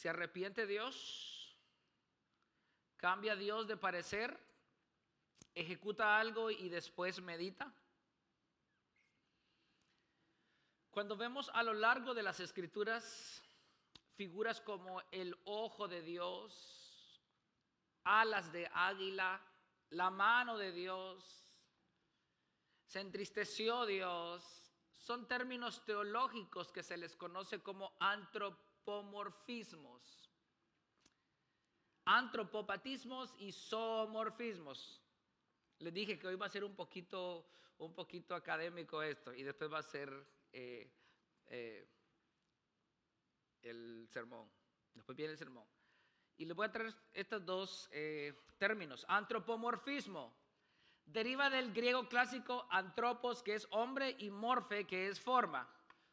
¿Se arrepiente Dios? ¿Cambia Dios de parecer? ¿Ejecuta algo y después medita? Cuando vemos a lo largo de las Escrituras figuras como el ojo de Dios, alas de águila, la mano de Dios, se entristeció Dios, son términos teológicos que se les conoce como antropomorfismos. Antropopatismos y zoomorfismos. Les dije que hoy va a ser un poquito académico esto y después va a ser el sermón. Después viene el sermón. Y les voy a traer estos dos términos. Antropomorfismo deriva del griego clásico antropos, que es hombre, y morfe, que es forma.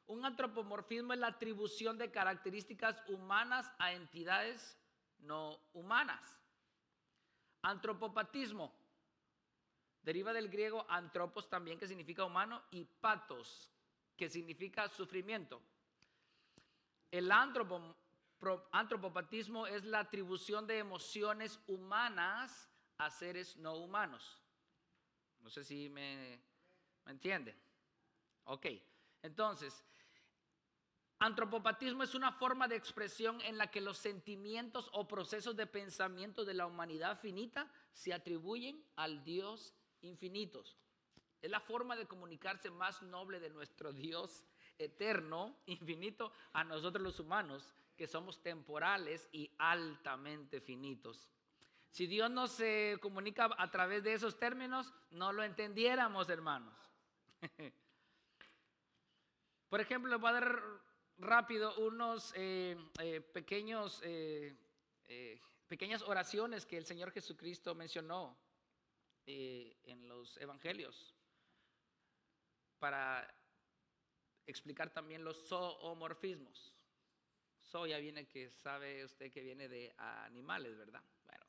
Un antropomorfismo es la atribución de características humanas a entidades no humanas. Antropopatismo deriva del griego antropos también, que significa humano, y patos, que significa sufrimiento. El antropopatismo es la atribución de emociones humanas a seres no humanos. No sé si me entienden. Ok, entonces, antropopatismo es una forma de expresión en la que los sentimientos o procesos de pensamiento de la humanidad finita se atribuyen al Dios infinito. Es la forma de comunicarse más noble de nuestro Dios eterno, infinito, a nosotros los humanos, que somos temporales y altamente finitos. Si Dios no se comunica a través de esos términos, no lo entendiéramos, hermanos. Por ejemplo, les voy a dar rápido unos pequeñas oraciones que el Señor Jesucristo mencionó en los evangelios para explicar también los zoomorfismos. Ya viene, que sabe usted que viene de animales, ¿verdad? Bueno,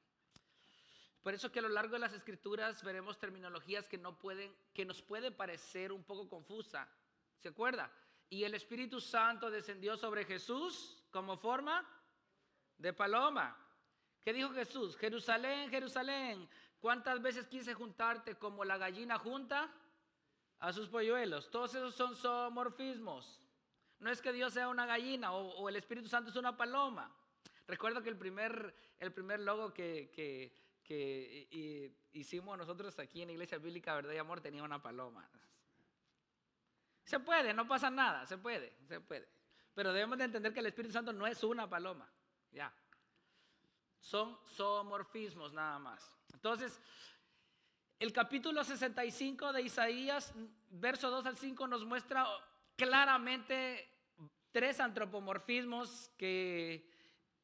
por eso que a lo largo de las Escrituras veremos terminologías que nos puede parecer un poco confusa. ¿Se acuerda? Y el Espíritu Santo descendió sobre Jesús como forma de paloma. ¿Qué dijo Jesús? Jerusalén, Jerusalén, ¿cuántas veces quise juntarte como la gallina junta a sus polluelos? Todos esos son zoomorfismos. No es que Dios sea una gallina o el Espíritu Santo es una paloma. Recuerdo que el primer logo que hicimos nosotros aquí en Iglesia Bíblica Verdad y Amor tenía una paloma. Se puede, no pasa nada, se puede. Pero debemos de entender que el Espíritu Santo no es una paloma. Ya. Son zoomorfismos nada más. Entonces, el capítulo 65 de Isaías, verso 2 al 5, nos muestra claramente 3 antropomorfismos que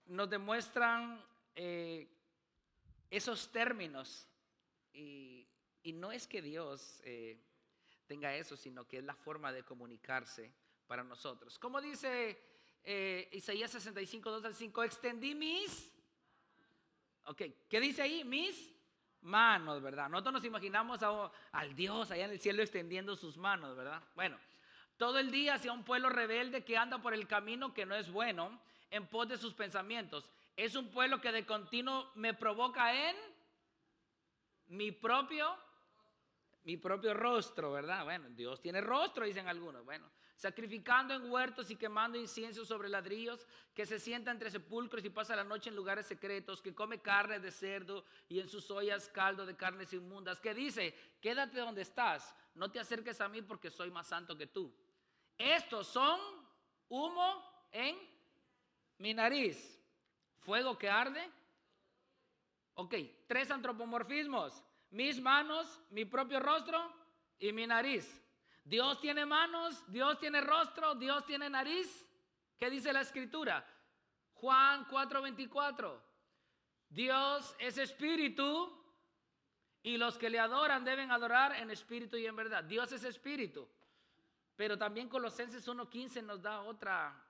nos demuestran esos términos. Y no es que Dios tenga eso, sino que es la forma de comunicarse para nosotros. Como dice Isaías 65, 2 al 5, extendí mis... Ok, ¿qué dice ahí? Mis manos, ¿verdad? Nosotros nos imaginamos al Dios allá en el cielo extendiendo sus manos, ¿verdad? Bueno, todo el día hacia un pueblo rebelde que anda por el camino que no es bueno, en pos de sus pensamientos. Es un pueblo que de continuo me provoca en mi propio rostro, ¿verdad? Bueno, Dios tiene rostro, dicen algunos. Bueno, sacrificando en huertos y quemando incienso sobre ladrillos, que se sienta entre sepulcros y pasa la noche en lugares secretos, que come carne de cerdo y en sus ollas caldo de carnes inmundas, que dice, quédate donde estás, no te acerques a mí porque soy más santo que tú. Estos son humo en mi nariz, fuego que arde. Ok, 3 antropomorfismos. Mis manos, mi propio rostro y mi nariz. Dios tiene manos, Dios tiene rostro, Dios tiene nariz. ¿Qué dice la Escritura? Juan 4:24. Dios es espíritu y los que le adoran deben adorar en espíritu y en verdad. Dios es espíritu. Pero también Colosenses 1:15 nos da otra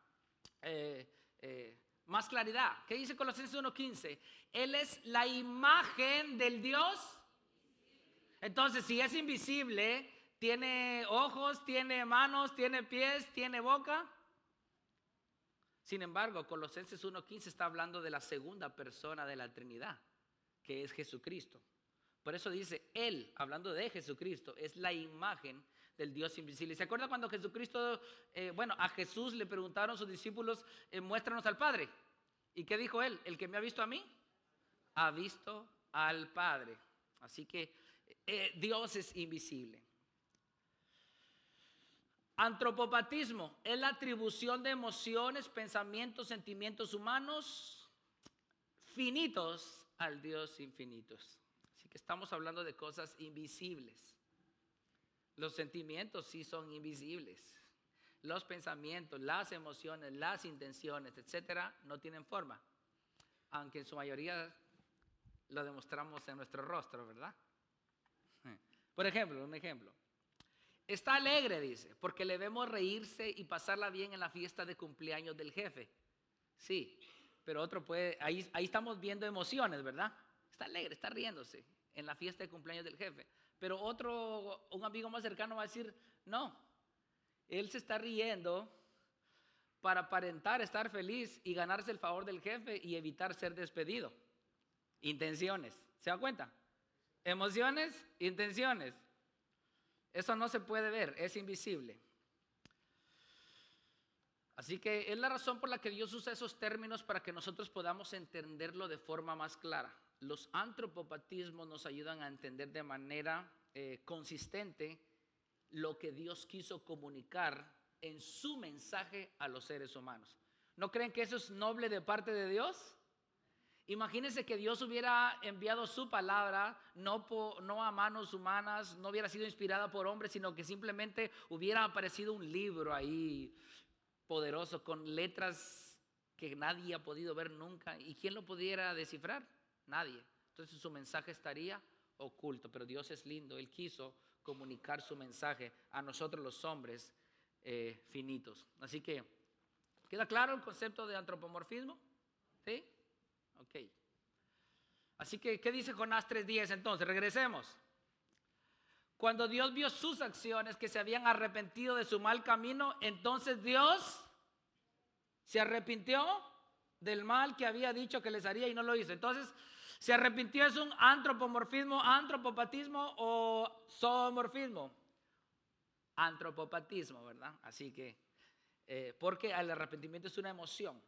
más claridad. ¿Qué dice Colosenses 1:15? Él es la imagen del Dios. Entonces, si es invisible, tiene ojos, tiene manos, tiene pies, tiene boca. Sin embargo, Colosenses 1:15 está hablando de la segunda persona de la Trinidad, que es Jesucristo. Por eso dice, Él, hablando de Jesucristo, es la imagen del Dios invisible. ¿Se acuerda cuando Jesucristo, a Jesús le preguntaron sus discípulos, muéstranos al Padre? ¿Y qué dijo Él? El que me ha visto a mí, ha visto al Padre. Así que Dios es invisible. Antropopatismo es la atribución de emociones, pensamientos, sentimientos humanos finitos al Dios infinitos. Así que estamos hablando de cosas invisibles. Los sentimientos sí son invisibles. Los pensamientos, las emociones, las intenciones, etcétera, no tienen forma. Aunque en su mayoría lo demostramos en nuestro rostro, ¿verdad? Por ejemplo, un ejemplo. Está alegre, dice, porque le vemos reírse y pasarla bien en la fiesta de cumpleaños del jefe. Sí, pero otro puede, ahí estamos viendo emociones, ¿verdad? Está alegre, está riéndose en la fiesta de cumpleaños del jefe. Pero otro, un amigo más cercano va a decir, no, él se está riendo para aparentar estar feliz y ganarse el favor del jefe y evitar ser despedido. Intenciones, ¿se da cuenta? Emociones, intenciones. Eso no se puede ver, es invisible. Así que es la razón por la que Dios usa esos términos para que nosotros podamos entenderlo de forma más clara. Los antropopatismos nos ayudan a entender de manera consistente lo que Dios quiso comunicar en su mensaje a los seres humanos. ¿No creen que eso es noble de parte de Dios? Imagínense que Dios hubiera enviado su palabra, no a manos humanas, no hubiera sido inspirada por hombres, sino que simplemente hubiera aparecido un libro ahí poderoso con letras que nadie ha podido ver nunca. ¿Y quién lo pudiera descifrar? Nadie. Entonces su mensaje estaría oculto, pero Dios es lindo. Él quiso comunicar su mensaje a nosotros los hombres finitos. Así que, ¿queda claro el concepto de antropomorfismo? ¿Sí? Ok. Así que, ¿qué dice Jonás 3:10 entonces? Regresemos. Cuando Dios vio sus acciones, que se habían arrepentido de su mal camino, entonces Dios se arrepintió del mal que había dicho que les haría y no lo hizo. Entonces, ¿se arrepintió es un antropomorfismo, antropopatismo o zoomorfismo? Antropopatismo, ¿verdad? Así que, porque el arrepentimiento es una emoción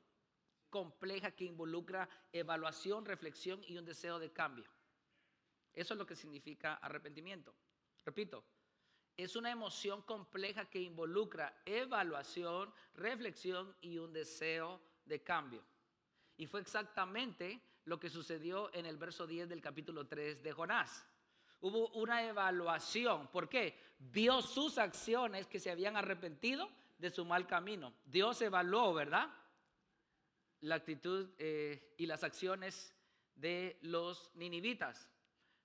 compleja que involucra evaluación, reflexión y un deseo de cambio. Eso es lo que significa arrepentimiento. Repito, es una emoción compleja que involucra evaluación, reflexión y un deseo de cambio. Y fue exactamente lo que sucedió en el verso 10 del capítulo 3 de Jonás. Hubo una evaluación. ¿Por qué? Vio sus acciones que se habían arrepentido de su mal camino. Dios evaluó, ¿verdad?, la actitud y las acciones de los ninivitas.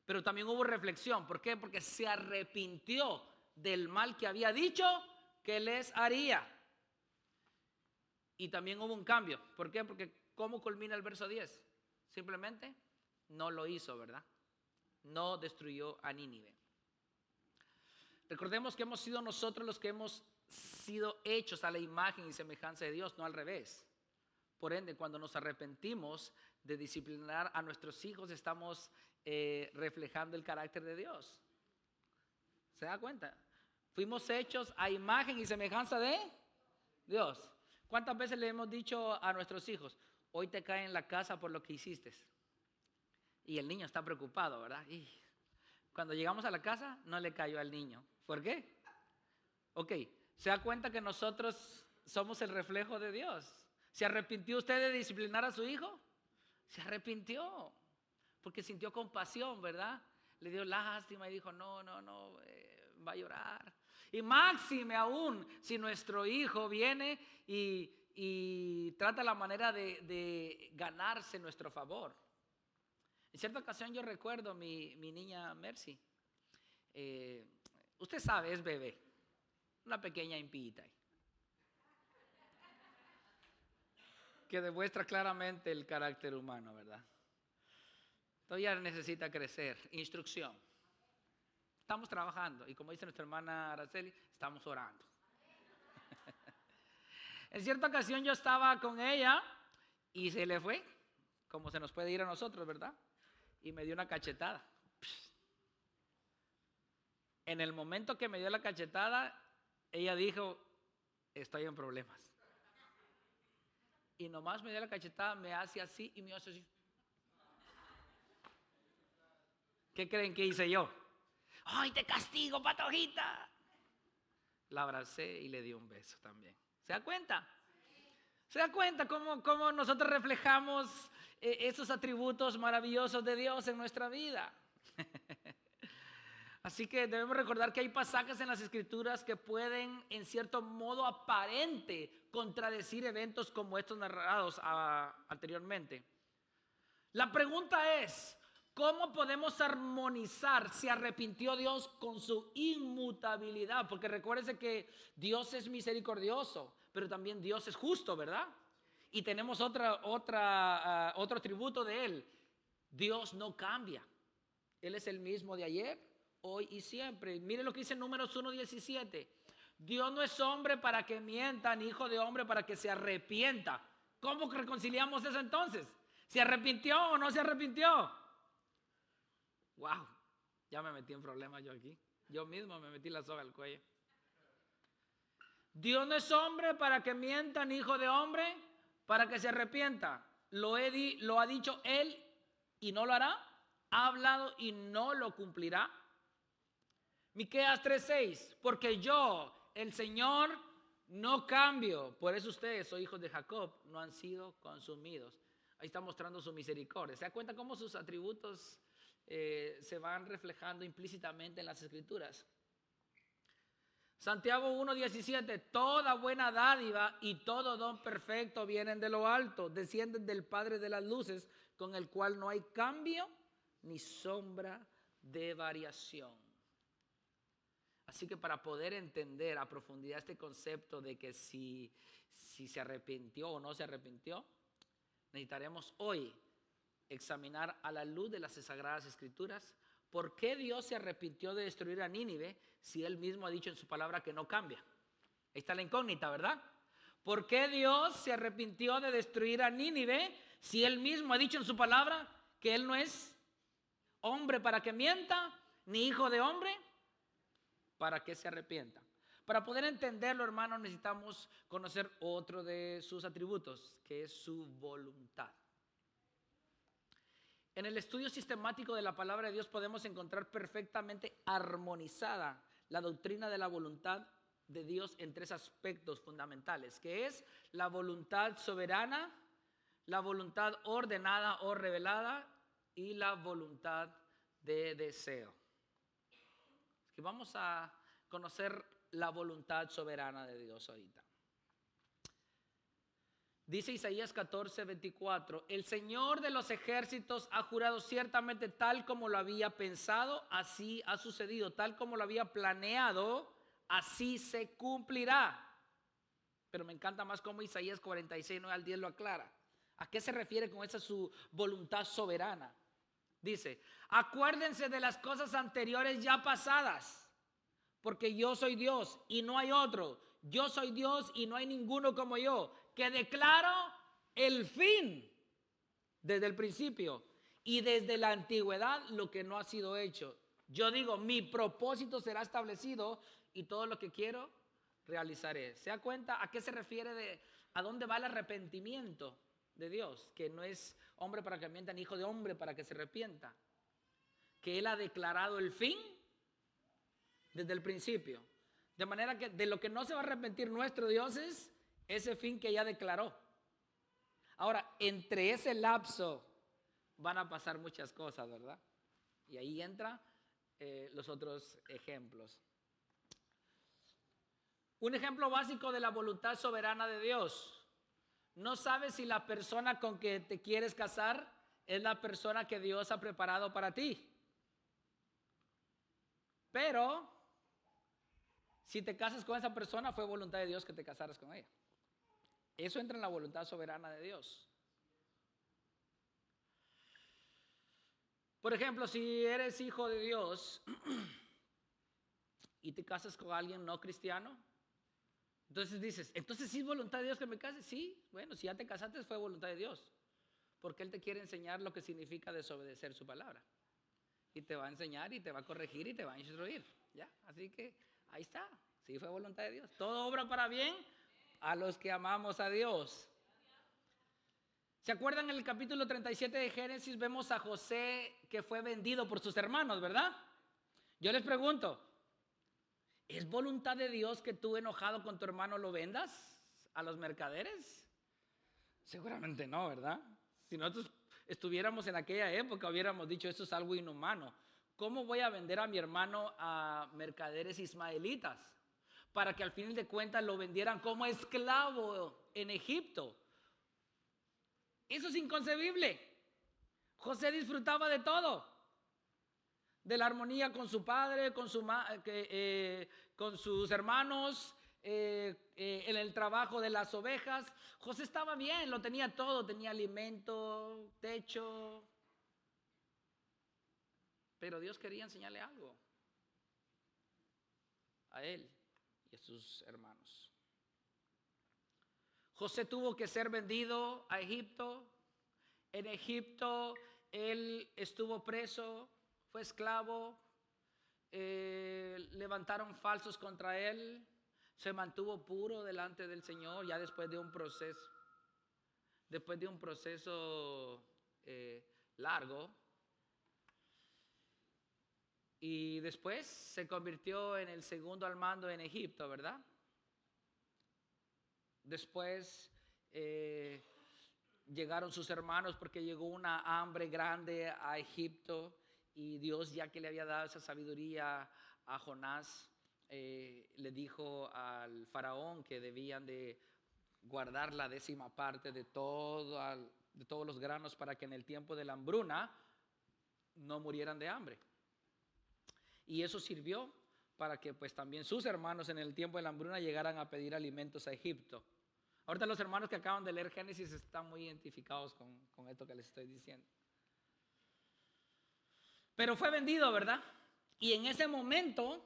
Pero también hubo reflexión. ¿Por qué? Porque se arrepintió del mal que había dicho que les haría. Y también hubo un cambio. ¿Por qué? Porque ¿cómo culmina el verso 10? Simplemente no lo hizo, ¿verdad? No destruyó a Nínive. Recordemos que hemos sido nosotros los que hemos sido hechos a la imagen y semejanza de Dios, no al revés. Por ende, cuando nos arrepentimos de disciplinar a nuestros hijos, estamos reflejando el carácter de Dios. ¿Se da cuenta? Fuimos hechos a imagen y semejanza de Dios. ¿Cuántas veces le hemos dicho a nuestros hijos, hoy te cae en la casa por lo que hiciste? Y el niño está preocupado, ¿verdad? Y cuando llegamos a la casa, no le cayó al niño. ¿Por qué? Ok, ¿se da cuenta que nosotros somos el reflejo de Dios? ¿Se arrepintió usted de disciplinar a su hijo? Se arrepintió, porque sintió compasión, ¿verdad? Le dio lástima y dijo, no, va a llorar. Y máxime aún, si nuestro hijo viene y trata la manera de ganarse nuestro favor. En cierta ocasión yo recuerdo mi niña Mercy. Usted sabe, es bebé, una pequeña impita que demuestra claramente el carácter humano, ¿verdad? Todavía necesita crecer, instrucción. Estamos trabajando y como dice nuestra hermana Araceli, estamos orando. En cierta ocasión yo estaba con ella y se le fue, como se nos puede ir a nosotros, ¿verdad? Y me dio una cachetada. En el momento que me dio la cachetada, ella dijo, estoy en problemas. Y nomás me dio la cachetada, me hace así y me hace así. ¿Qué creen que hice yo? ¡Ay, te castigo, patojita! La abracé y le di un beso también. ¿Se da cuenta? ¿Se da cuenta cómo nosotros reflejamos esos atributos maravillosos de Dios en nuestra vida? Así que debemos recordar que hay pasajes en las Escrituras que pueden, en cierto modo aparente, contradecir eventos como estos narrados anteriormente. La pregunta es, ¿cómo podemos armonizar? ¿Se arrepintió Dios con su inmutabilidad? Porque recuérdense que Dios es misericordioso, pero también Dios es justo, ¿verdad? Y tenemos otro atributo de Él. Dios no cambia. Él es el mismo de ayer, hoy y siempre. Miren lo que dice en Números 1:17. Dios no es hombre para que mienta, ni hijo de hombre para que se arrepienta. ¿Cómo reconciliamos eso entonces? ¿Se arrepintió o no se arrepintió? Wow, ya me metí en problemas yo aquí. Yo mismo me metí la soga al cuello. Dios no es hombre para que mienta, ni hijo de hombre para que se arrepienta. Lo ha dicho Él y no lo hará. Ha hablado y no lo cumplirá. Miqueas 3:6, porque yo, el Señor, no cambio. Por eso ustedes, oh hijos de Jacob, no han sido consumidos. Ahí está mostrando su misericordia. ¿Se da cuenta cómo sus atributos se van reflejando implícitamente en las Escrituras? Santiago 1:17, toda buena dádiva y todo don perfecto vienen de lo alto, descienden del Padre de las luces, con el cual no hay cambio ni sombra de variación. Así que para poder entender a profundidad este concepto de que si se arrepintió o no se arrepintió, necesitaremos hoy examinar a la luz de las Sagradas Escrituras por qué Dios se arrepintió de destruir a Nínive si Él mismo ha dicho en su palabra que no cambia. Ahí está la incógnita, ¿verdad? ¿Por qué Dios se arrepintió de destruir a Nínive si Él mismo ha dicho en su palabra que Él no es hombre para que mienta, ni hijo de hombre para que se arrepienta? Para poder entenderlo, hermanos, necesitamos conocer otro de sus atributos, que es su voluntad. En el estudio sistemático de la palabra de Dios podemos encontrar perfectamente armonizada la doctrina de la voluntad de Dios en tres aspectos fundamentales, que es la voluntad soberana, la voluntad ordenada o revelada y la voluntad de deseo. Que vamos a conocer la voluntad soberana de Dios ahorita. Dice Isaías 14:24, el Señor de los ejércitos ha jurado ciertamente tal como lo había pensado, así ha sucedido, tal como lo había planeado, así se cumplirá. Pero me encanta más cómo Isaías 46:9-10 lo aclara. ¿A qué se refiere con esa su voluntad soberana? Dice, acuérdense de las cosas anteriores ya pasadas, porque yo soy Dios y no hay otro. Yo soy Dios y no hay ninguno como yo, que declaro el fin desde el principio y desde la antigüedad lo que no ha sido hecho. Yo digo, mi propósito será establecido y todo lo que quiero realizaré. ¿Se da cuenta a qué se refiere a dónde va el arrepentimiento de Dios? Que no es hombre para que mienta ni hijo de hombre para que se arrepienta. Que Él ha declarado el fin desde el principio. De manera que de lo que no se va a arrepentir nuestro Dios es ese fin que ya declaró. Ahora, entre ese lapso van a pasar muchas cosas, ¿verdad? Y ahí entran los otros ejemplos. Un ejemplo básico de la voluntad soberana de Dios. No sabes si la persona con que te quieres casar es la persona que Dios ha preparado para ti. Pero si te casas con esa persona, fue voluntad de Dios que te casaras con ella. Eso entra en la voluntad soberana de Dios. Por ejemplo, si eres hijo de Dios y te casas con alguien no cristiano, Entonces dices, ¿entonces sí es voluntad de Dios que me case? Sí, bueno, si ya te casaste fue voluntad de Dios. Porque Él te quiere enseñar lo que significa desobedecer su palabra. Y te va a enseñar y te va a corregir y te va a instruir. ¿Ya? Así que ahí está, sí fue voluntad de Dios. Todo obra para bien a los que amamos a Dios. ¿Se acuerdan en el capítulo 37 de Génesis? Vemos a José que fue vendido por sus hermanos, ¿verdad? Yo les pregunto, ¿es voluntad de Dios que tú enojado con tu hermano lo vendas a los mercaderes? Seguramente no, ¿verdad? Si nosotros estuviéramos en aquella época hubiéramos dicho, eso es algo inhumano. ¿Cómo voy a vender a mi hermano a mercaderes ismaelitas? Para que al fin de cuentas lo vendieran como esclavo en Egipto. Eso es inconcebible. José disfrutaba de todo. De la armonía con su padre, con sus hermanos, en el trabajo de las ovejas. José estaba bien, lo tenía todo, tenía alimento, techo. Pero Dios quería enseñarle algo a él y a sus hermanos. José tuvo que ser vendido a Egipto. En Egipto él estuvo preso, fue esclavo. Levantaron falsos contra él. Se mantuvo puro delante del Señor ya después de un proceso largo. Y después se convirtió en el segundo al mando en Egipto, ¿verdad? Después llegaron sus hermanos porque llegó una hambre grande a Egipto y Dios, ya que le había dado esa sabiduría a Jonás, le dijo al faraón que debían de guardar la 10ª parte de todos los granos para que en el tiempo de la hambruna no murieran de hambre. Y eso sirvió para que pues también sus hermanos en el tiempo de la hambruna llegaran a pedir alimentos a Egipto. Ahorita los hermanos que acaban de leer Génesis están muy identificados con esto que les estoy diciendo. Pero fue vendido, ¿verdad? Y en ese momento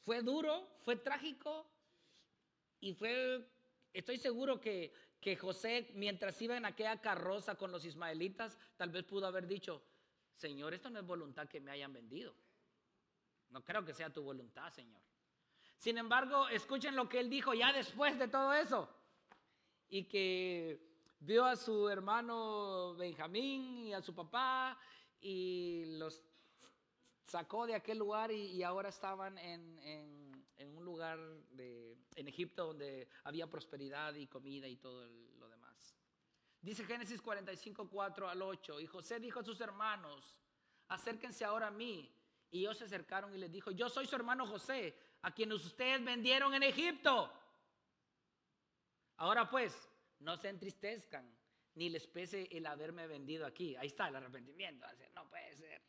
fue duro, fue trágico y estoy seguro que José, mientras iba en aquella carroza con los ismaelitas, tal vez pudo haber dicho, Señor, esto no es voluntad que me hayan vendido. No creo que sea tu voluntad, Señor. Sin embargo, escuchen lo que él dijo ya después de todo eso. Y que vio a su hermano Benjamín y a su papá y los sacó de aquel lugar y ahora estaban en un lugar en Egipto donde había prosperidad y comida y todo lo demás. Dice Génesis 45, 4 al 8, y José dijo a sus hermanos, acérquense ahora a mí. Y ellos se acercaron y les dijo, yo soy su hermano José, a quienes ustedes vendieron en Egipto. Ahora pues, no se entristezcan, ni les pese el haberme vendido aquí. Ahí está el arrepentimiento. No puede ser.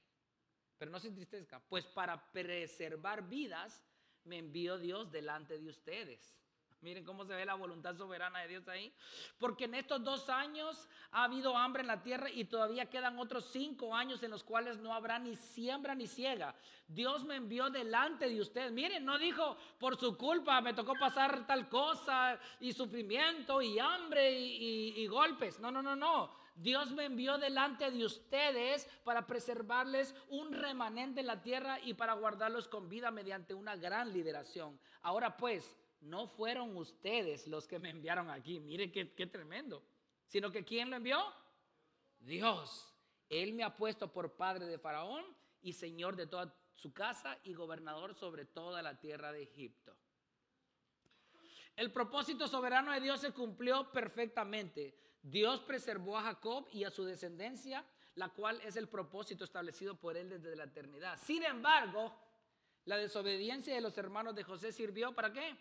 Pero no se entristezcan, pues para preservar vidas me envió Dios delante de ustedes. Miren cómo se ve la voluntad soberana de Dios ahí. Porque en estos 2 años ha habido hambre en la tierra y todavía quedan otros 5 años en los cuales no habrá ni siembra ni siega. Dios me envió delante de ustedes. Miren, no dijo por su culpa me tocó pasar tal cosa y sufrimiento y hambre y golpes. No. Dios me envió delante de ustedes para preservarles un remanente en la tierra y para guardarlos con vida mediante una gran liberación. Ahora pues, no fueron ustedes los que me enviaron aquí. Mire qué tremendo. Sino que ¿quién lo envió? Dios. Él me ha puesto por padre de Faraón y señor de toda su casa y gobernador sobre toda la tierra de Egipto. El propósito soberano de Dios se cumplió perfectamente. Dios preservó a Jacob y a su descendencia, la cual es el propósito establecido por él desde la eternidad. Sin embargo, la desobediencia de los hermanos de José sirvió ¿para qué?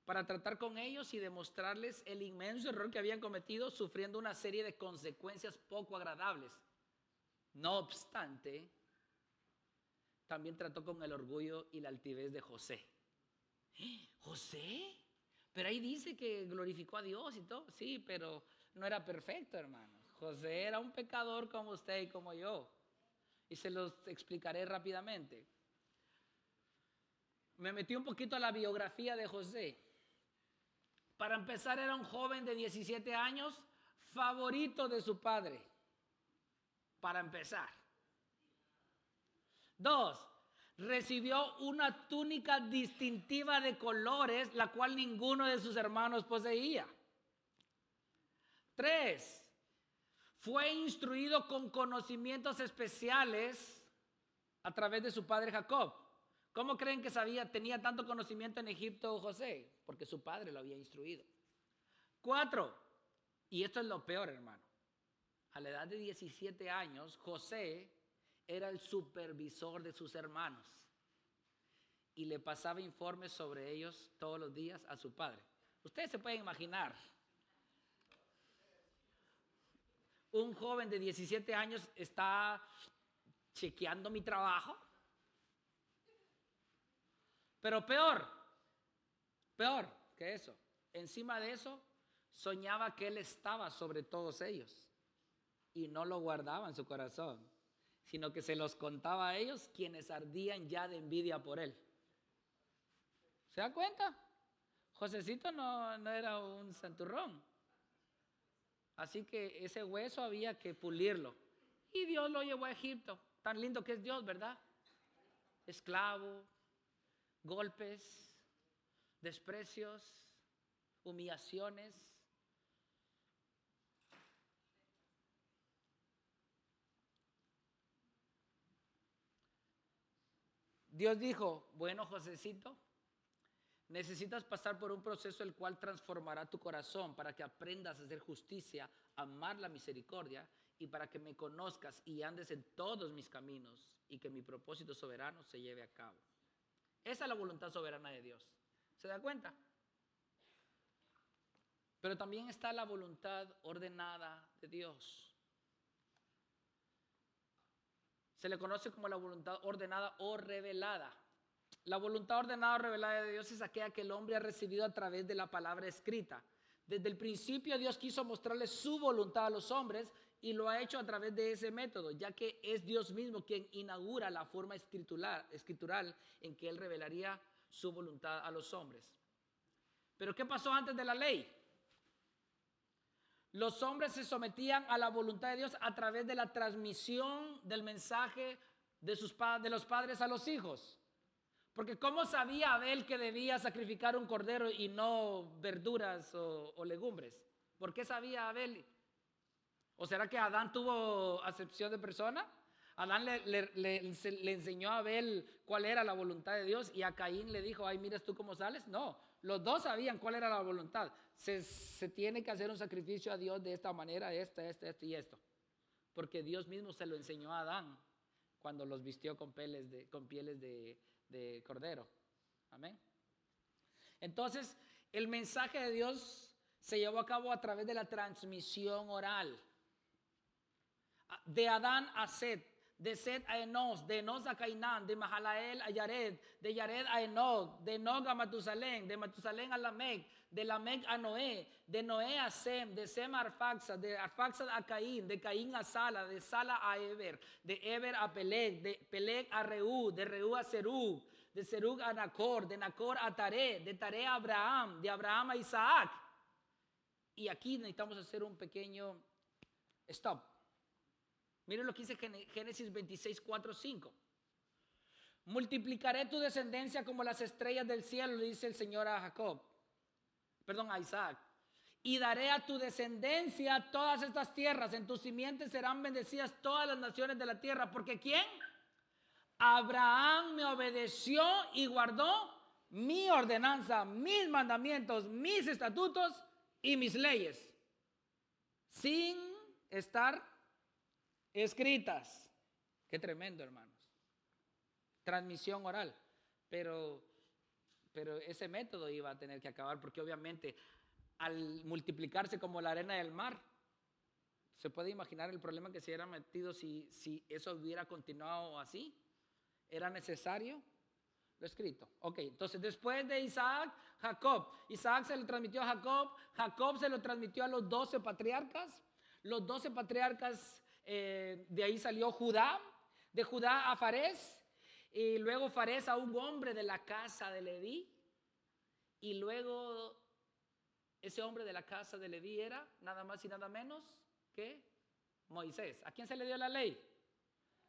Para tratar con ellos y demostrarles el inmenso error que habían cometido, sufriendo una serie de consecuencias poco agradables. No obstante, también trató con el orgullo y la altivez de José. ¿José? Pero ahí dice que glorificó a Dios y todo. Sí, pero no era perfecto, hermanos. José era un pecador como usted y como yo. Y se los explicaré rápidamente. Me metí un poquito a la biografía de José. Para empezar, era un joven de 17 años, favorito de su padre. Para empezar. 2, recibió una túnica distintiva de colores, la cual ninguno de sus hermanos poseía. 3, fue instruido con conocimientos especiales a través de su padre Jacob. ¿Cómo creen que tenía tanto conocimiento en Egipto José? Porque su padre lo había instruido. 4, y esto es lo peor, hermano. A la edad de 17 años, José era el supervisor de sus hermanos y le pasaba informes sobre ellos todos los días a su padre. Ustedes se pueden imaginar, un joven de 17 años está chequeando mi trabajo. Pero peor que eso, encima de eso, soñaba que él estaba sobre todos ellos y no lo guardaba en su corazón, sino que se los contaba a ellos, quienes ardían ya de envidia por él. ¿Se da cuenta? Josecito no era un santurrón. Así que ese hueso había que pulirlo. Y Dios lo llevó a Egipto. Tan lindo que es Dios, ¿verdad? Esclavo, golpes, desprecios, humillaciones. Dios dijo, bueno, Josecito, necesitas pasar por un proceso el cual transformará tu corazón para que aprendas a hacer justicia, amar la misericordia y para que me conozcas y andes en todos mis caminos y que mi propósito soberano se lleve a cabo. Esa es la voluntad soberana de Dios. ¿Se da cuenta? Pero también está la voluntad ordenada de Dios. Se le conoce como la voluntad ordenada o revelada. La voluntad ordenada o revelada de Dios es aquella que el hombre ha recibido a través de la palabra escrita. Desde el principio Dios quiso mostrarle su voluntad a los hombres y lo ha hecho a través de ese método, ya que es Dios mismo quien inaugura la forma escritural en que Él revelaría su voluntad a los hombres. Pero ¿qué pasó antes de la ley? Los hombres se sometían a la voluntad de Dios a través de la transmisión del mensaje de los padres a los hijos. Porque ¿cómo sabía Abel que debía sacrificar un cordero y no verduras o legumbres? ¿Por qué sabía Abel? ¿O será que Adán tuvo acepción de persona? Adán le enseñó a Abel cuál era la voluntad de Dios y a Caín le dijo, ay, miras tú cómo sales. No, los dos sabían cuál era la voluntad. Se tiene que hacer un sacrificio a Dios de esta manera, esto y esto. Porque Dios mismo se lo enseñó a Adán cuando los vistió con pieles de cordero. Amén. Entonces, el mensaje de Dios se llevó a cabo a través de la transmisión oral. De Adán a Set, de Set a Enos, de Enos a Cainán, de Mahalael a Yared, de Yared a Enoc, de Enoc a Matusalén, de Matusalén a Lamec, de Lamec a Noé, de Noé a Sem, de Sem a Arfaxad, de Arfaxad a Caín, de Caín a Sala, de Sala a Eber, de Eber a Peleg, de Peleg a Reú, de Reú a Serug, de Serug a Nacor, de Nacor a Taré, de Taré a Abraham, de Abraham a Isaac. Y aquí necesitamos hacer un pequeño stop. Miren lo que dice Génesis 26, 4, 5. Multiplicaré tu descendencia como las estrellas del cielo, le dice el Señor a a Isaac. Y daré a tu descendencia todas estas tierras, en tus simientes serán bendecidas todas las naciones de la tierra. Porque ¿quién? Abraham me obedeció y guardó mi ordenanza, mis mandamientos, mis estatutos y mis leyes, sin estar escritas. Qué tremendo, hermanos. Transmisión oral. Pero ese método iba a tener que acabar porque obviamente al multiplicarse como la arena del mar, se puede imaginar el problema que se hubiera metido si eso hubiera continuado así. ¿Era necesario lo escrito? Ok, entonces después de Isaac, Jacob. Isaac se lo transmitió a Jacob. Jacob se lo transmitió a los 12 patriarcas. Los 12 patriarcas, de ahí salió Judá. De Judá a Farés. Y luego Farés a un hombre de la casa de Leví. Y luego Ese hombre de la casa de Leví era nada más y nada menos que Moisés. ¿A quién se le dio la ley?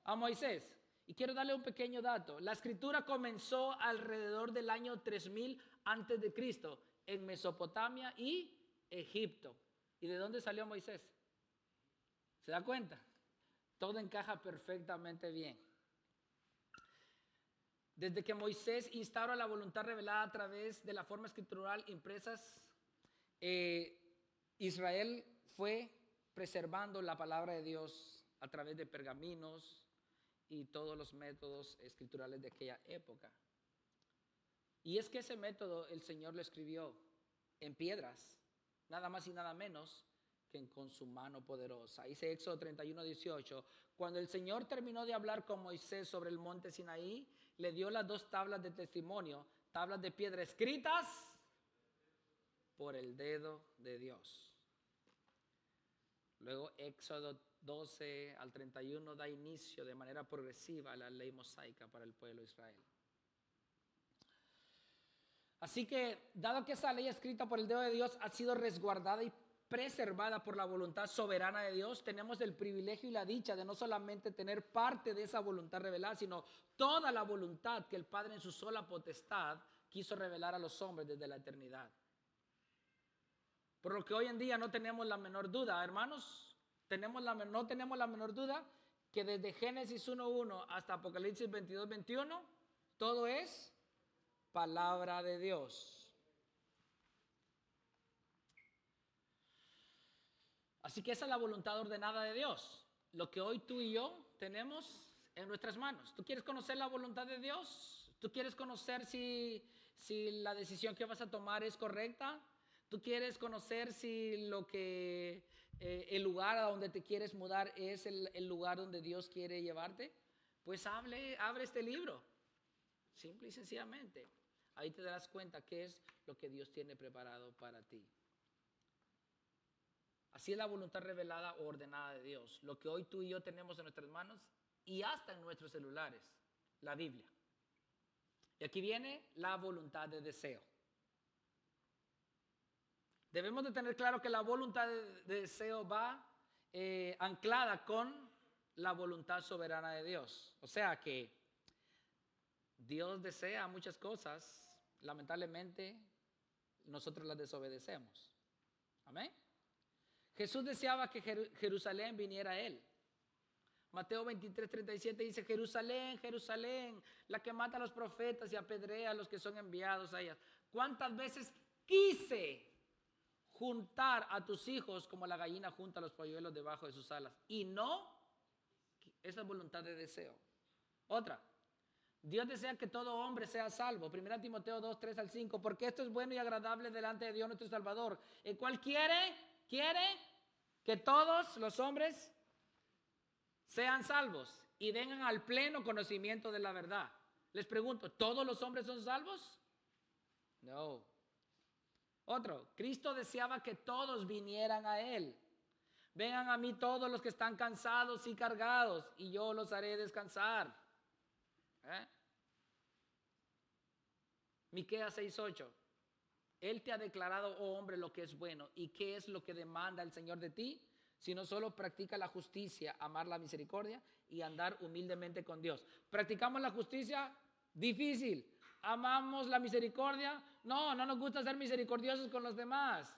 A Moisés. Y quiero darle un pequeño dato. La escritura comenzó alrededor del año 3000 antes de Cristo en Mesopotamia y Egipto. ¿Y de dónde salió Moisés? ¿Se da cuenta? Todo encaja perfectamente bien. Desde que Moisés instaura la voluntad revelada a través de la forma escritural impresas, Israel fue preservando la palabra de Dios a través de pergaminos y todos los métodos escriturales de aquella época. Y es que ese método el Señor lo escribió en piedras, nada más y nada menos que con su mano poderosa. Dice Éxodo 31:18, cuando el Señor terminó de hablar con Moisés sobre el monte Sinaí, le dio las 2 tablas de testimonio, tablas de piedra escritas por el dedo de Dios. Luego Éxodo 12 al 31 da inicio de manera progresiva a la ley mosaica para el pueblo de Israel. Así que, dado que esa ley escrita por el dedo de Dios ha sido resguardada y preservada por la voluntad soberana de Dios, tenemos el privilegio y la dicha de no solamente tener parte de esa voluntad revelada, sino toda la voluntad que el Padre en su sola potestad quiso revelar a los hombres desde la eternidad. Por lo que hoy en día no tenemos la menor duda, hermanos, no tenemos la menor duda que desde Génesis 1:1 hasta Apocalipsis 22:21, todo es palabra de Dios. Así que esa es la voluntad ordenada de Dios. Lo que hoy tú y yo tenemos en nuestras manos. ¿Tú quieres conocer la voluntad de Dios? ¿Tú quieres conocer si la decisión que vas a tomar es correcta? ¿Tú quieres conocer si el lugar a donde te quieres mudar es el lugar donde Dios quiere llevarte? Pues abre este libro. Simple y sencillamente. Ahí te darás cuenta qué es lo que Dios tiene preparado para ti. Así es la voluntad revelada o ordenada de Dios. Lo que hoy tú y yo tenemos en nuestras manos y hasta en nuestros celulares, la Biblia. Y aquí viene la voluntad de deseo. Debemos de tener claro que la voluntad de deseo va anclada con la voluntad soberana de Dios. O sea que Dios desea muchas cosas, lamentablemente nosotros las desobedecemos. Amén. Jesús deseaba que Jerusalén viniera a él. Mateo 23:37 dice, Jerusalén, Jerusalén, la que mata a los profetas y apedrea a los que son enviados a ella. ¿Cuántas veces quise juntar a tus hijos como la gallina junta a los polluelos debajo de sus alas? Y no, esa es voluntad de deseo. Otra, Dios desea que todo hombre sea salvo. 1 Timoteo 2:3-5, porque esto es bueno y agradable delante de Dios nuestro Salvador, el cual quiere que todos los hombres sean salvos y vengan al pleno conocimiento de la verdad. Les pregunto, ¿todos los hombres son salvos? No. Otro, Cristo deseaba que todos vinieran a Él. Vengan a mí todos los que están cansados y cargados y yo los haré descansar. Miqueas 6:8. Él te ha declarado, oh hombre, lo que es bueno. ¿Y qué es lo que demanda el Señor de ti? Si no solo practica la justicia, amar la misericordia y andar humildemente con Dios. ¿Practicamos la justicia? Difícil. ¿Amamos la misericordia? No nos gusta ser misericordiosos con los demás.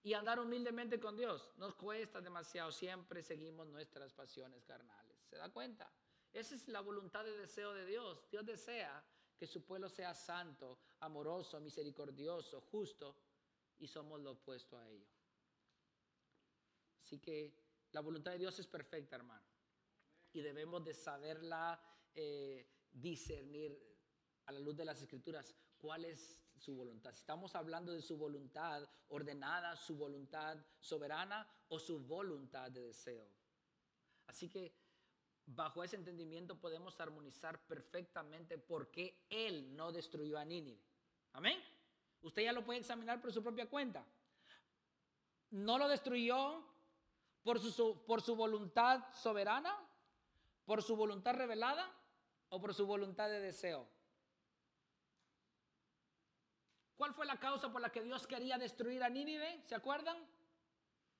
Y andar humildemente con Dios. Nos cuesta demasiado. Siempre seguimos nuestras pasiones carnales. ¿Se da cuenta? Esa es la voluntad de deseo de Dios. Dios desea que su pueblo sea santo, amoroso, misericordioso, justo, y somos lo opuesto a ello. Así que la voluntad de Dios es perfecta, hermano, y debemos de saberla discernir a la luz de las Escrituras cuál es su voluntad. Si estamos hablando de su voluntad ordenada, su voluntad soberana o su voluntad de deseo. Así que bajo ese entendimiento podemos armonizar perfectamente por qué Él no destruyó a Nínive. Amén. Usted ya lo puede examinar por su propia cuenta. No lo destruyó por su voluntad soberana, por su voluntad revelada o por su voluntad de deseo. ¿Cuál fue la causa por la que Dios quería destruir a Nínive? ¿Se acuerdan?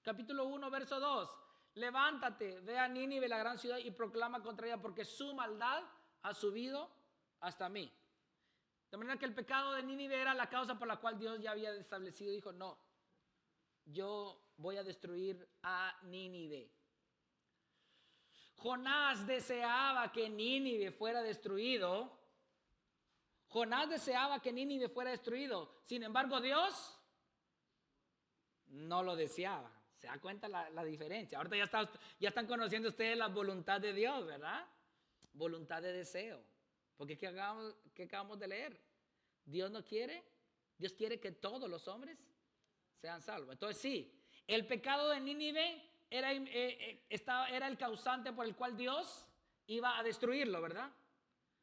Capítulo 1, verso 2. Levántate, ve a Nínive, la gran ciudad, y proclama contra ella, porque su maldad ha subido hasta mí. De manera que el pecado de Nínive era la causa por la cual Dios ya había establecido. Dijo, no, yo voy a destruir a Nínive. Jonás deseaba que Nínive fuera destruido. Jonás deseaba que Nínive fuera destruido. Sin embargo, Dios no lo deseaba. ¿Se da cuenta la diferencia? Ahorita ya están conociendo ustedes la voluntad de Dios, ¿verdad? Voluntad de deseo. Porque ¿qué acabamos de leer? Dios no quiere, Dios quiere que todos los hombres sean salvos. Entonces sí, el pecado de Nínive era el causante por el cual Dios iba a destruirlo, ¿verdad?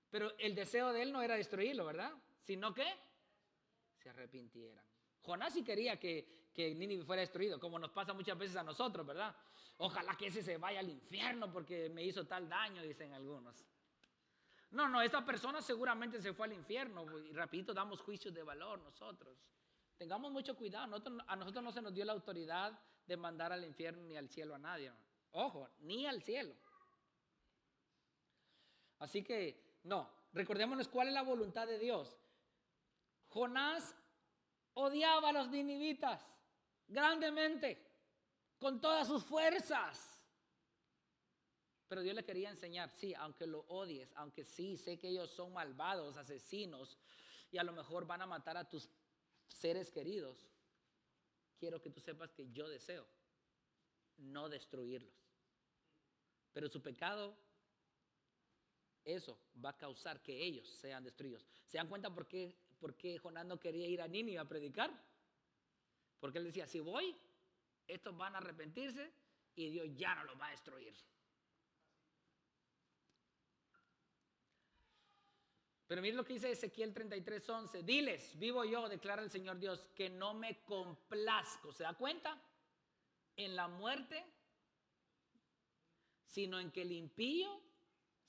Pero el deseo de él no era destruirlo, ¿verdad? Sino que se arrepintieran. Jonás sí quería que Nínive fuera destruido, como nos pasa muchas veces a nosotros, ¿verdad? Ojalá que ese se vaya al infierno porque me hizo tal daño, dicen algunos. No, esta persona seguramente se fue al infierno y rapidito damos juicios de valor nosotros. Tengamos mucho cuidado, a nosotros no se nos dio la autoridad de mandar al infierno ni al cielo a nadie. Ojo, ni al cielo. Así que, no, recordémonos cuál es la voluntad de Dios. Jonás odiaba a los ninivitas grandemente, con todas sus fuerzas. Pero Dios le quería enseñar, sí, aunque lo odies, aunque sí, sé que ellos son malvados, asesinos, y a lo mejor van a matar a tus seres queridos, quiero que tú sepas que yo deseo no destruirlos. Pero su pecado, eso va a causar que ellos sean destruidos. ¿Se dan cuenta por qué Jonás no quería ir a Nínive a predicar? Porque él decía, si voy, estos van a arrepentirse y Dios ya no los va a destruir. Pero miren lo que dice Ezequiel 33:11. Diles, vivo yo, declara el Señor Dios, que no me complazco. ¿Se da cuenta? En la muerte, sino en que el impío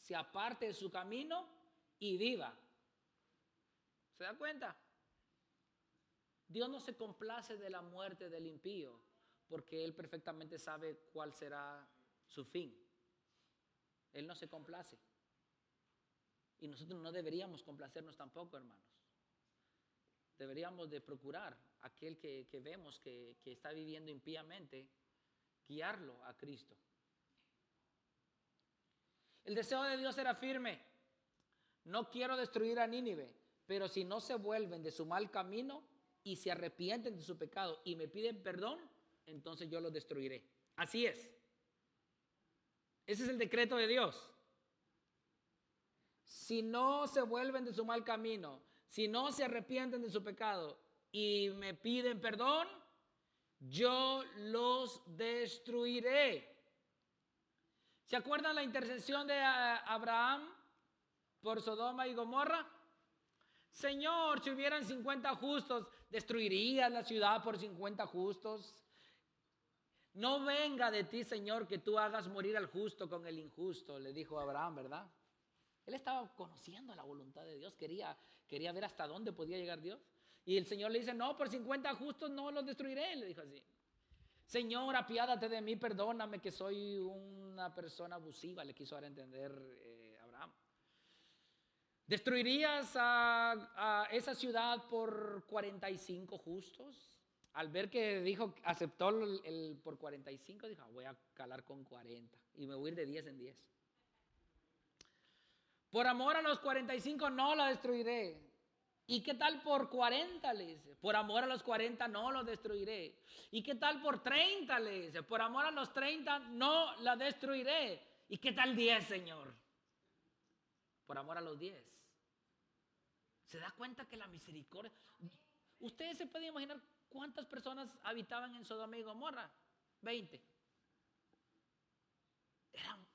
se aparte de su camino y viva. ¿Se da cuenta? Dios no se complace de la muerte del impío, porque Él perfectamente sabe cuál será su fin. Él no se complace. Y nosotros no deberíamos complacernos tampoco, hermanos. Deberíamos de procurar a aquel que vemos que está viviendo impíamente, guiarlo a Cristo. El deseo de Dios era firme. No quiero destruir a Nínive, pero si no se vuelven de su mal camino y se arrepienten de su pecado y me piden perdón, entonces yo los destruiré. Así es. Ese es el decreto de Dios. Si no se vuelven de su mal camino, si no se arrepienten de su pecado y me piden perdón, yo los destruiré. ¿Se acuerdan la intercesión de Abraham por Sodoma y Gomorra? Señor, si hubieran 50 justos, ¿destruirías la ciudad por 50 justos? No venga de ti, Señor, que tú hagas morir al justo con el injusto, le dijo Abraham, ¿verdad? Él estaba conociendo la voluntad de Dios, quería ver hasta dónde podía llegar Dios. Y el Señor le dice, no, por 50 justos no los destruiré, le dijo así. Señor, apiádate de mí, perdóname que soy una persona abusiva, le quiso dar a entender Abraham. ¿Destruirías a esa ciudad por 45 justos? Al ver que dijo, aceptó el por 45, dijo, voy a calar con 40 y me voy a ir de 10 en 10. Por amor a los 45 no la destruiré. ¿Y qué tal por 40? Le dice. Por amor a los 40 no lo destruiré. ¿Y qué tal por 30? Le dice. Por amor a los 30 no la destruiré. ¿Y qué tal 10, Señor? Por amor a los 10. ¿Se da cuenta que la misericordia? Ustedes se pueden imaginar cuántas personas habitaban en Sodoma y Gomorra. 20.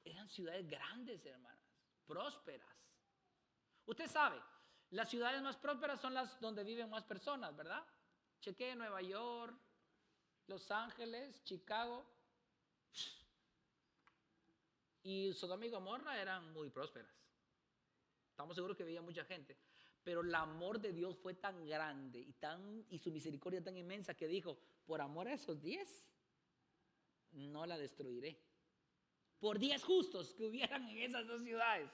Eran ciudades grandes, hermanas, prósperas. Usted sabe, las ciudades más prósperas son las donde viven más personas, ¿verdad? Chequee Nueva York, Los Ángeles, Chicago. Y Sodoma y Gomorra eran muy prósperas. Estamos seguros que vivía mucha gente. Pero el amor de Dios fue tan grande y su misericordia tan inmensa que dijo, por amor a esos 10, no la destruiré. Por 10 justos que hubieran en esas dos ciudades.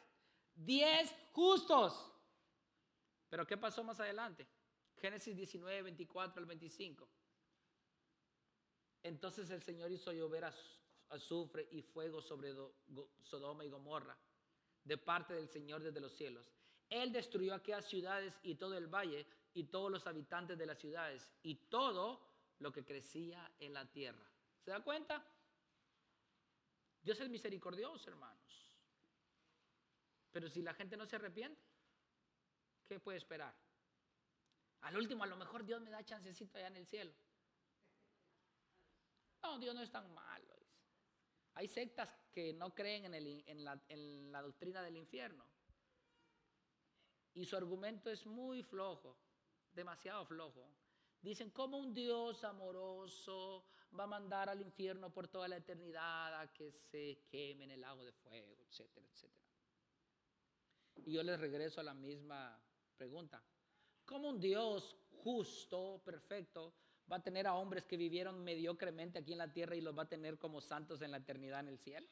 10 justos. Pero ¿qué pasó más adelante? Génesis 19, 24 al 25. Entonces el Señor hizo llover azufre y fuego sobre Sodoma y Gomorra, de parte del Señor desde los cielos. Él destruyó aquellas ciudades y todo el valle y todos los habitantes de las ciudades y todo lo que crecía en la tierra. ¿Se da cuenta? Dios es misericordioso, hermanos. Pero si la gente no se arrepiente, ¿qué puede esperar? Al último, a lo mejor Dios me da chancecito allá en el cielo. No, Dios no es tan malo. Hay sectas que no creen en la doctrina del infierno. Y su argumento es muy flojo, demasiado flojo. Dicen, ¿cómo un Dios amoroso va a mandar al infierno por toda la eternidad a que se queme en el lago de fuego, etcétera, etcétera? Y yo les regreso a la misma pregunta. ¿Cómo un Dios justo, perfecto, va a tener a hombres que vivieron mediocremente aquí en la tierra y los va a tener como santos en la eternidad en el cielo?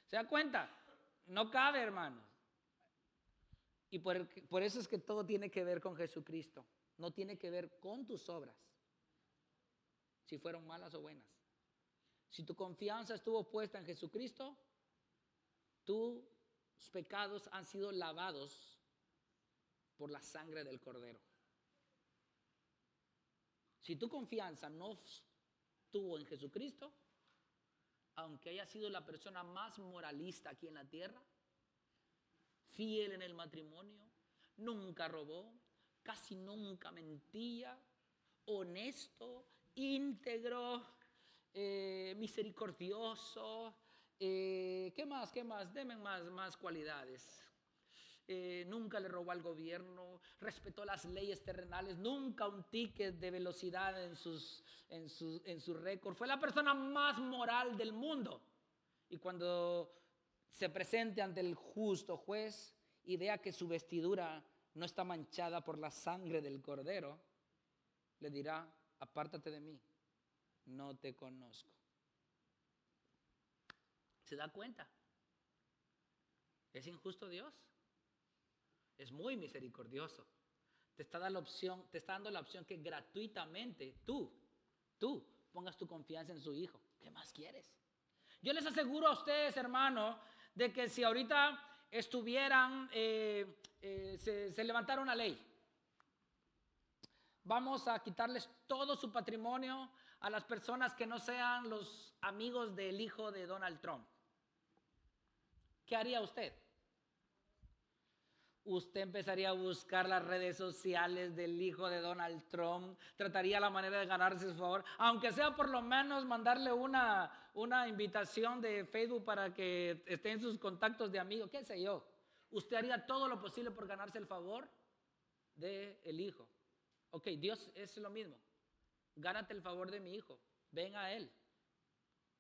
¿Se da cuenta? No cabe, hermanos. Y por eso es que todo tiene que ver con Jesucristo. No tiene que ver con tus obras, si fueron malas o buenas. Si tu confianza estuvo puesta en Jesucristo, tus pecados han sido lavados por la sangre del Cordero. Si tu confianza no estuvo en Jesucristo, aunque haya sido la persona más moralista aquí en la tierra, fiel en el matrimonio, nunca robó, casi nunca mentía, honesto, íntegro, misericordioso, ¿qué más? Deme más cualidades. Nunca le robó al gobierno, respetó las leyes terrenales, nunca un ticket de velocidad en su récord. Fue la persona más moral del mundo. Y cuando se presente ante el justo juez y vea que su vestidura no está manchada por la sangre del Cordero, le dirá, apártate de mí, no te conozco. ¿Se da cuenta? ¿Es injusto Dios? Es muy misericordioso. Te está dando la opción que gratuitamente tú pongas tu confianza en su Hijo. ¿Qué más quieres? Yo les aseguro a ustedes, hermano, de que si ahorita estuvieran, se levantara una ley, vamos a quitarles todo su patrimonio a las personas que no sean los amigos del hijo de Donald Trump. ¿Qué haría usted? Usted empezaría a buscar las redes sociales del hijo de Donald Trump, trataría la manera de ganarse su favor, aunque sea por lo menos mandarle una invitación de Facebook para que esté en sus contactos de amigos, qué sé yo. Usted haría todo lo posible por ganarse el favor del hijo. Ok, Dios es lo mismo. Gánate el favor de mi hijo, ven a Él.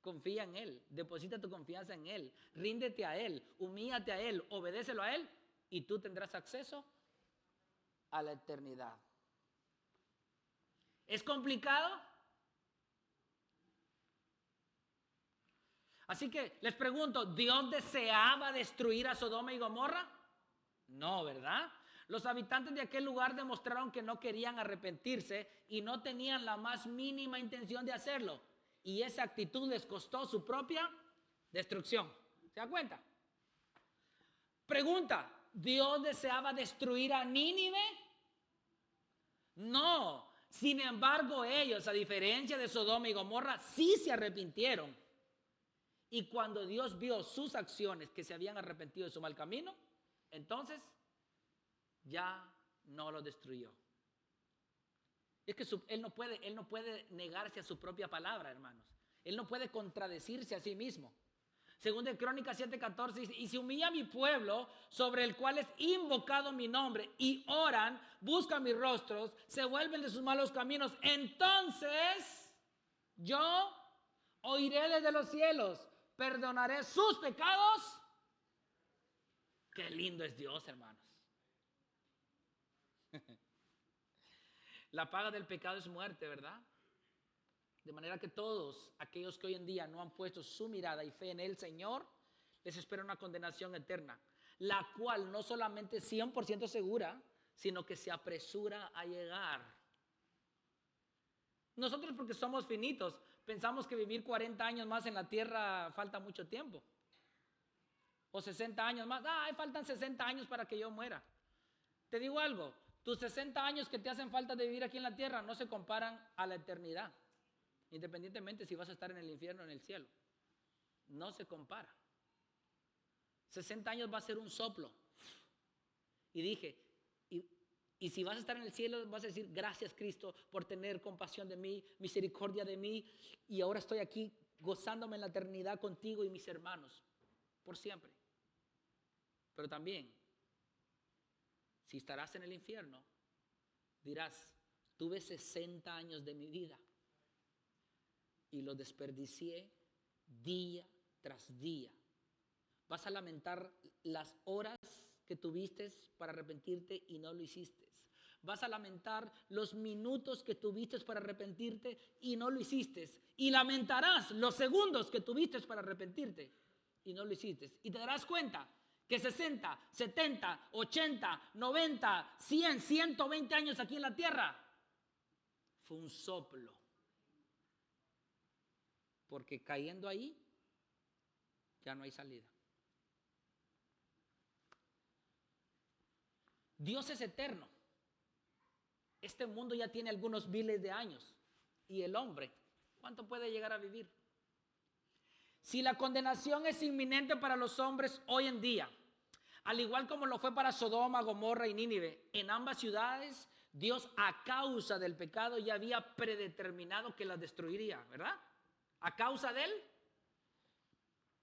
Confía en Él, deposita tu confianza en Él, ríndete a Él, humíllate a Él, obedécelo a Él. Y tú tendrás acceso a la eternidad. ¿Es complicado? Así que les pregunto, ¿Dios deseaba destruir a Sodoma y Gomorra? No, ¿verdad? Los habitantes de aquel lugar demostraron que no querían arrepentirse y no tenían la más mínima intención de hacerlo. Y esa actitud les costó su propia destrucción. ¿Se da cuenta? Pregunta. ¿Dios deseaba destruir a Nínive? No. Sin embargo, ellos, a diferencia de Sodoma y Gomorra, sí se arrepintieron. Y cuando Dios vio sus acciones, que se habían arrepentido de su mal camino, entonces ya no lo destruyó. Es que él no puede negarse a su propia palabra, hermanos. Él no puede contradecirse a sí mismo. Según de Crónicas 7:14 dice, y se humilla mi pueblo sobre el cual es invocado mi nombre y oran, buscan mis rostros, se vuelven de sus malos caminos, entonces yo oiré desde los cielos, perdonaré sus pecados. Qué lindo es Dios, hermanos. La paga del pecado es muerte, ¿verdad? De manera que todos aquellos que hoy en día no han puesto su mirada y fe en el Señor, les espera una condenación eterna, la cual no solamente es 100% segura, sino que se apresura a llegar. Nosotros, porque somos finitos, pensamos que vivir 40 años más en la tierra falta mucho tiempo. O 60 años más. Faltan 60 años para que yo muera. Te digo algo, tus 60 años que te hacen falta de vivir aquí en la tierra no se comparan a la eternidad. Independientemente si vas a estar en el infierno o en el cielo. No se compara. 60 años va a ser un soplo. Y dije, y si vas a estar en el cielo, vas a decir, gracias Cristo por tener compasión de mí, misericordia de mí. Y ahora estoy aquí gozándome en la eternidad contigo y mis hermanos. Por siempre. Pero también, si estarás en el infierno, dirás, tuve 60 años de mi vida y lo desperdicié día tras día. Vas a lamentar las horas que tuviste para arrepentirte y no lo hiciste. Vas a lamentar los minutos que tuviste para arrepentirte y no lo hiciste. Y lamentarás los segundos que tuviste para arrepentirte y no lo hiciste. Y te darás cuenta que 60, 70, 80, 90, 100, 120 años aquí en la tierra fue un soplo. Porque cayendo ahí ya no hay salida. Dios es eterno. Este mundo ya tiene algunos miles de años. ¿Y el hombre cuánto puede llegar a vivir? Si la condenación es inminente para los hombres hoy en día, al igual como lo fue para Sodoma, Gomorra y Nínive, en ambas ciudades Dios, a causa del pecado, ya había predeterminado que las destruiría, ¿verdad? A causa de él.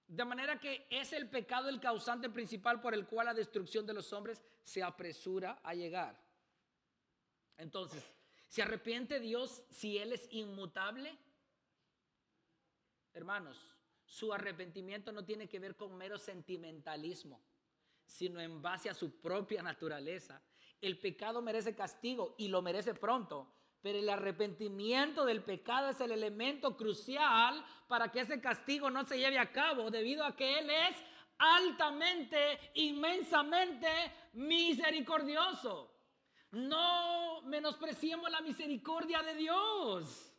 De manera que es el pecado el causante principal por el cual la destrucción de los hombres se apresura a llegar. Entonces, ¿se arrepiente Dios si Él es inmutable? Hermanos, su arrepentimiento no tiene que ver con mero sentimentalismo, sino en base a su propia naturaleza. El pecado merece castigo y lo merece pronto, pero el arrepentimiento del pecado es el elemento crucial para que ese castigo no se lleve a cabo, debido a que Él es altamente, inmensamente misericordioso. No menospreciemos la misericordia de Dios.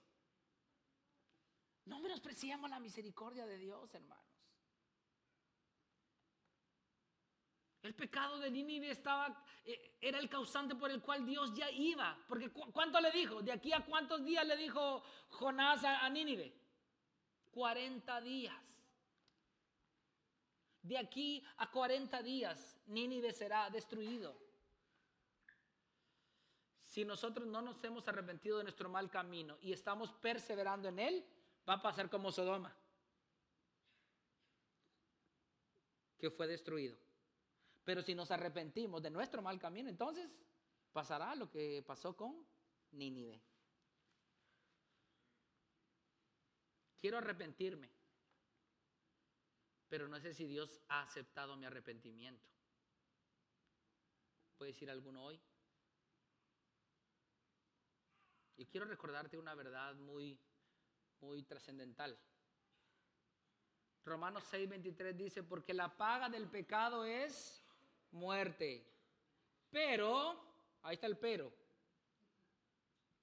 No menospreciemos la misericordia de Dios, hermanos. El pecado de Nínive era el causante por el cual Dios ya iba. Porque ¿cuánto le dijo? ¿De aquí a cuántos días le dijo Jonás a Nínive? 40 días. De aquí a 40 días Nínive será destruido. Si nosotros no nos hemos arrepentido de nuestro mal camino y estamos perseverando en él, va a pasar como Sodoma, que fue destruido. Pero si nos arrepentimos de nuestro mal camino, entonces pasará lo que pasó con Nínive. Quiero arrepentirme, pero no sé si Dios ha aceptado mi arrepentimiento. ¿Puede decir alguno hoy? Y quiero recordarte una verdad muy trascendental. Romanos 6:23 dice, porque la paga del pecado es muerte. Pero, ahí está el pero.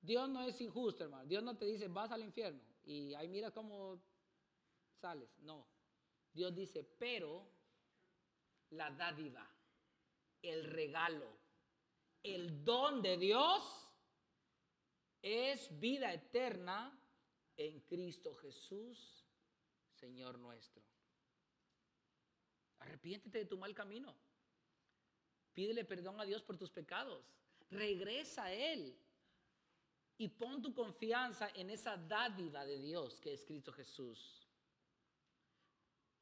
Dios no es injusto, hermano. Dios no te dice, vas al infierno y ahí mira cómo sales. No. Dios dice, pero la dádiva, el regalo, el don de Dios es vida eterna en Cristo Jesús, Señor nuestro. Arrepiéntete de tu mal camino. Pídele perdón a Dios por tus pecados. Regresa a Él y pon tu confianza en esa dádiva de Dios que es Cristo Jesús.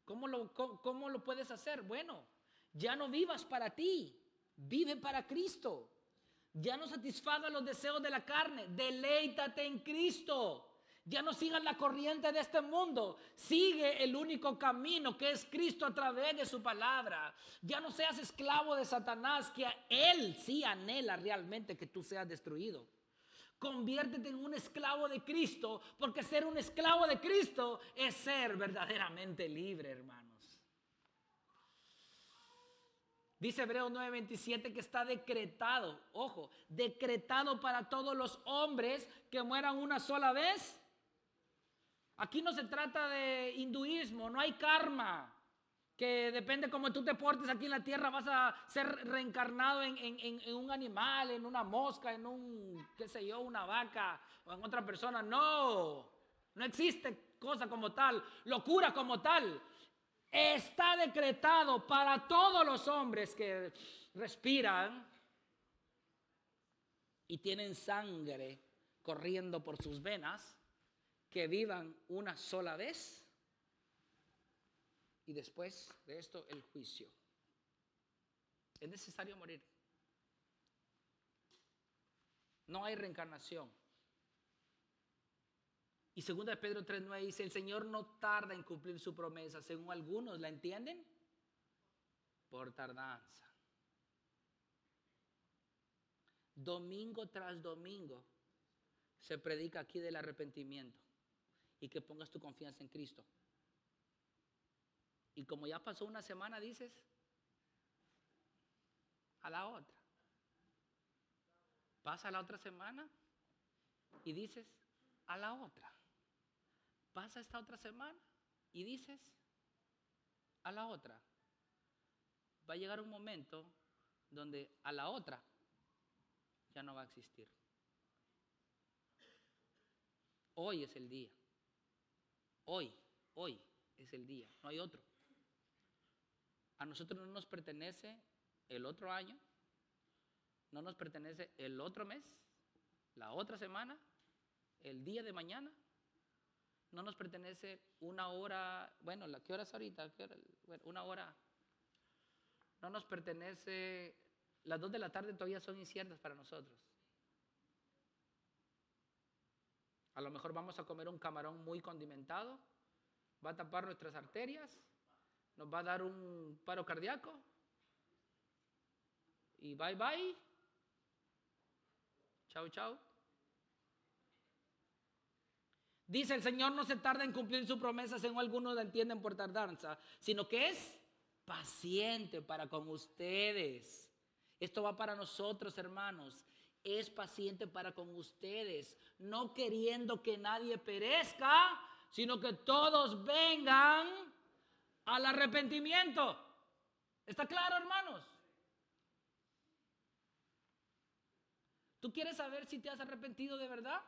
¿Cómo lo puedes hacer? Bueno, ya no vivas para ti, vive para Cristo. Ya no satisfagas los deseos de la carne, deleítate en Cristo. Ya no sigas la corriente de este mundo. Sigue el único camino que es Cristo a través de su palabra. Ya no seas esclavo de Satanás, que él sí anhela realmente que tú seas destruido. Conviértete en un esclavo de Cristo, porque ser un esclavo de Cristo es ser verdaderamente libre, hermanos. Dice Hebreos 9:27 que está decretado, ojo, decretado para todos los hombres que mueran una sola vez. Aquí no se trata de hinduismo, no hay karma, que depende cómo tú te portes aquí en la tierra, vas a ser reencarnado en un animal, en una mosca, en un, qué sé yo, una vaca o en otra persona. No, no existe cosa como tal, locura como tal. Está decretado para todos los hombres que respiran y tienen sangre corriendo por sus venas, que vivan una sola vez y después de esto el juicio. Es necesario morir. No hay reencarnación. Y 2 Pedro 3:9 dice, el Señor no tarda en cumplir su promesa, según algunos la entienden, por tardanza. Domingo tras domingo se predica aquí del arrepentimiento y que pongas tu confianza en Cristo. Y como ya pasó una semana, dices, a la otra. Pasa la otra semana y dices, a la otra. Pasa esta otra semana y dices, a la otra. Va a llegar un momento donde a la otra ya no va a existir. Hoy es el día. Hoy es el día. No hay otro. A nosotros no nos pertenece el otro año, no nos pertenece el otro mes, la otra semana, el día de mañana. No nos pertenece una hora, bueno, ¿qué hora es ahorita? Bueno, una hora. No nos pertenece, las 2 de la tarde todavía son inciertas para nosotros. A lo mejor vamos a comer un camarón muy condimentado, va a tapar nuestras arterias, nos va a dar un paro cardíaco y bye bye. Chau, chau. Dice el Señor no se tarda en cumplir su promesa, según algunos la entienden por tardanza, sino que es paciente para con ustedes. Esto va para nosotros, hermanos. Es paciente para con ustedes, no queriendo que nadie perezca, sino que todos vengan al arrepentimiento. ¿Está claro, hermanos? ¿Tú quieres saber si te has arrepentido de verdad?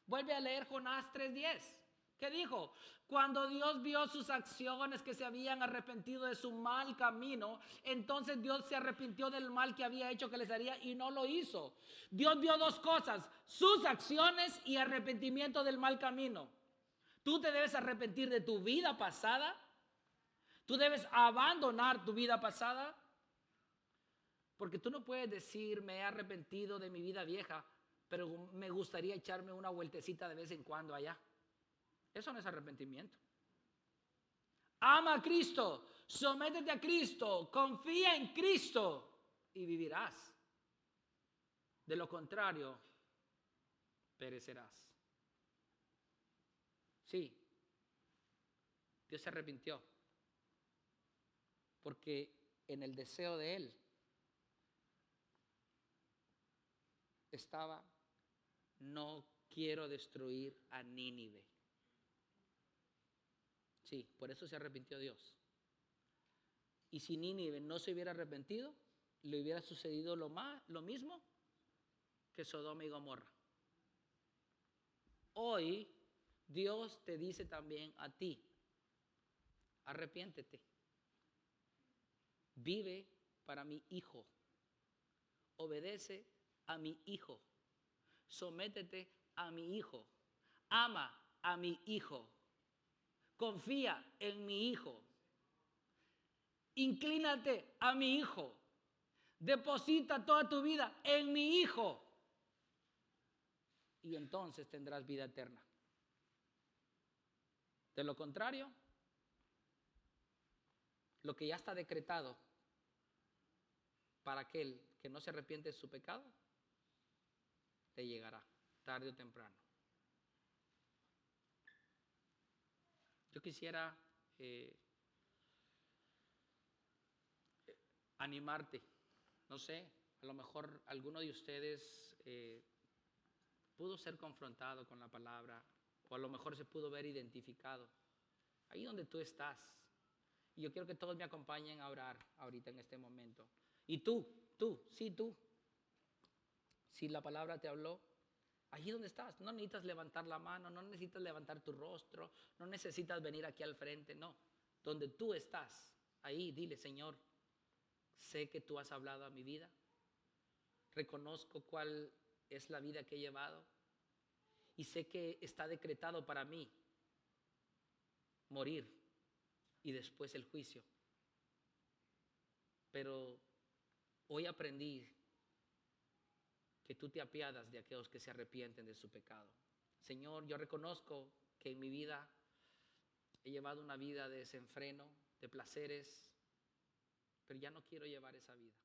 Vuelve a leer Jonás 3:10. ¿Qué dijo? Cuando Dios vio sus acciones, que se habían arrepentido de su mal camino, entonces Dios se arrepintió del mal que había hecho que les haría y no lo hizo. Dios vio dos cosas, sus acciones y arrepentimiento del mal camino. Tú te debes arrepentir de tu vida pasada. Tú debes abandonar tu vida pasada. Porque tú no puedes decir, me he arrepentido de mi vida vieja, pero me gustaría echarme una vueltecita de vez en cuando allá. Eso no es arrepentimiento. Ama a Cristo, sométete a Cristo, confía en Cristo y vivirás. De lo contrario, perecerás. Sí, Dios se arrepintió, porque en el deseo de Él estaba, no quiero destruir a Nínive. Sí, por eso se arrepintió Dios. Y si Nínive no se hubiera arrepentido, le hubiera sucedido lo mismo que Sodoma y Gomorra. Hoy Dios te dice también a ti, arrepiéntete. Vive para mi hijo. Obedece a mi hijo. Sométete a mi hijo. Ama a mi hijo. Confía en mi hijo. Inclínate a mi hijo. Deposita toda tu vida en mi hijo. Y entonces tendrás vida eterna. De lo contrario, lo que ya está decretado para aquel que no se arrepiente de su pecado, le llegará tarde o temprano. Yo quisiera animarte, no sé, a lo mejor alguno de ustedes pudo ser confrontado con la palabra o a lo mejor se pudo ver identificado ahí donde tú estás. Y yo quiero que todos me acompañen a orar ahorita en este momento. Y tú, si la palabra te habló, allí donde estás, no necesitas levantar la mano, no necesitas levantar tu rostro, no necesitas venir aquí al frente, no. Donde tú estás, ahí dile, Señor, sé que tú has hablado a mi vida, reconozco cuál es la vida que he llevado y sé que está decretado para mí morir y después el juicio. Pero hoy aprendí que tú te apiadas de aquellos que se arrepienten de su pecado. Señor, yo reconozco que en mi vida he llevado una vida de desenfreno, de placeres, pero ya no quiero llevar esa vida.